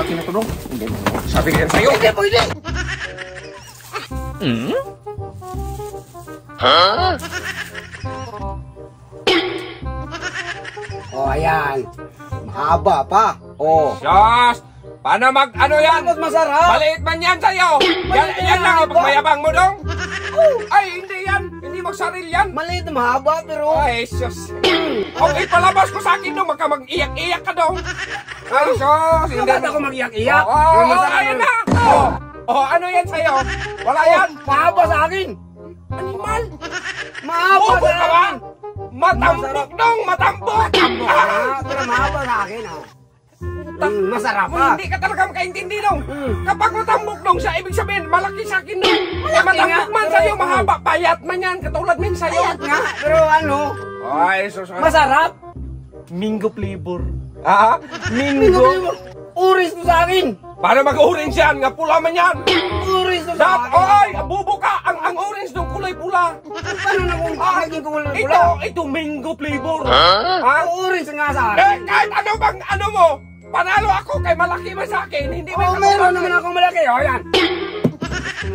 Sa akin na to, dong. Hindi mo. Sabi ko yan sa'yo. Hindi pwede. Ha? Oh, ayan. Mahaba pa. Oh. Diyos! Paano ano yan? Bakit masarap? Maliit man yan sa'yo! Yan lang ipagmayabang mo, dong! Ay, hindi yan! Hindi magsaril yan! Maliit na mahaba, pero... Ay, sus! Okay, palabas ko sa akin, dong! Magka mag-iyak-iyak ka, dong! Ay, sus! Hindi Bakit ako mag-iyak-iyak? Ano na? Ano yan sa'yo? Wala yan! Mahaba sa akin! Animal! Mahaba sa akin! Matambok, dong! Matambok! Pero mahaba sa akin, ha? Masarap pa. Hindi ka talaga makaintindi, dong. Kapag matambok, dong, siya ibig sabihin, malaki sa akin, dong. Matambok man sa'yo, mahaba. Payat man yan, katulad min sa'yo. Payat nga, pero ano? Ay, sus. Masarap. Mango flavor. Ha? Mango? Uris mo sa akin. Para mag-orange yan, nga pula man yan. Uris mo sa akin. Oy, bubo ka. Ang orange dong, kulay pula. Paano na kung naging kulay pula? Ito mango flavor. Ha? Uris nga sa akin. Kahit ano mo, panalo ako kay malaki man sa akin. Hindi Oh, meron naman akong malaki. O, yan.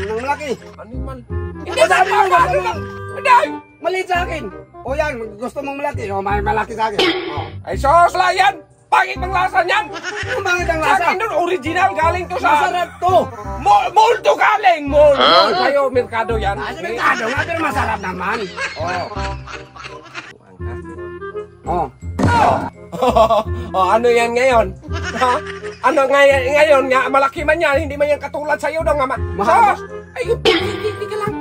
Nang malaki. Animal. Hindi ba Ano lang? Hindi. Maliit sa akin. O yan, gusto mong malaki. O, may malaki sa akin. O. Ay, sos, wala yan. Pangit ang lasa niyan. Ang bangit ang Sa lasa. akin doon, original. Galing to sa... Masarap to. Mall to galing. Mall. Sa'yo, merkado yan. Sa merkado nga, pero masarap naman. Oh. Ano yan ngayon? Ha? Ano ngayon nga, malaki man yan, hindi man yan katulad sa'yo daw nga. Sos! Ay, hindi ka lang.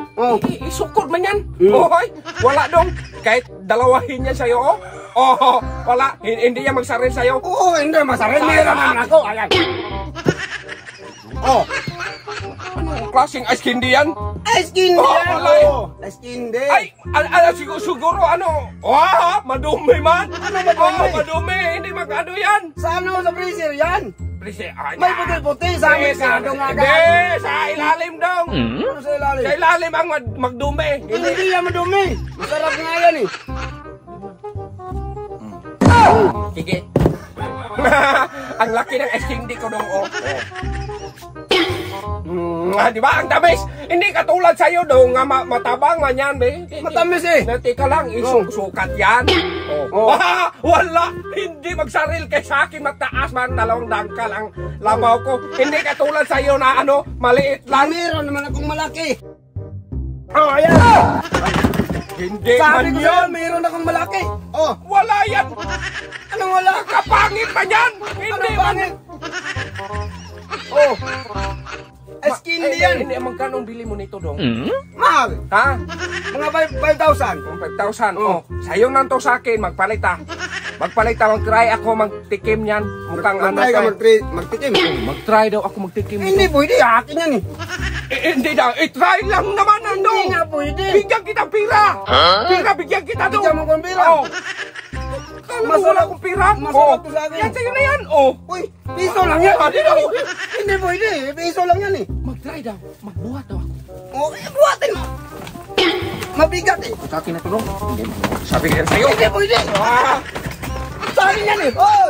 Isukod man yan. Hoy, wala dong. Kahit dalawahin yan sa'yo, wala. Hindi yan magsaril sa'yo. Oo, hindi masarap. Meron naman ako. Ayan. Anong klaseng ice candy yan? Ice candy yan. Wala. Ice candy. Ay, siguro ano? Madumi man. Ano madumi? Madumi. Hindi magano yan. Sa ano sa freezer yan? May May puti-puti sa merkado nga. Hindi, sa ilalim dong. Ano sa ilalim? Sa ilalim ang magdumi. Hindi yan madumi. Masarap nga yan eh. Sige. Ang laki ng ice candy ko dong. Di ba? Ang tamis. Hindi katulad sa'yo dong. Matabang man yan, be. Matamis eh. Teka lang, isukat yan. Wala. Hindi magsaril kay sa akin. Magtaas man, 2 dangkal ang labaw ko. Hindi katulad sa'yo na maliit lang. Meron naman akong malaki. Ayan. Hindi Sabi man ko yan. meron akong malaki. Wala yan. Anong wala? Kapangit man yan. Hindi man. pangit? Ice candy yan. Hindi, magkano bili mo nito dong? Mahal. Ha? Mga 5,000. 5,000. Sa'yo nang to sa akin, magpalit ha. Magpalit ha, mag-try ako, magtikim yan. Mukhang ano Mag-try ka ka. magtikim. Mag-try daw ako magtikim. Hindi pwede. Akin yan eh. Hindi daw, i-try lang naman ano. Hindi nga pwede. Bigyan kita pira. Pira, bigyan kita doon. Bigyan mo kong pira. Kala mo wala akong pira? Masarap to sa akin. Yan sa'yo na yan. Uy, piso lang yan. Hindi pwede. Piso lang yan eh. Mag-try daw. Magbuhat daw ako. Okay, buhatin mo. Mabigat eh. Sa akin na tulong. Sabi ko yan sa'yo. Hindi pwede. Sa akin yan eh. Oy!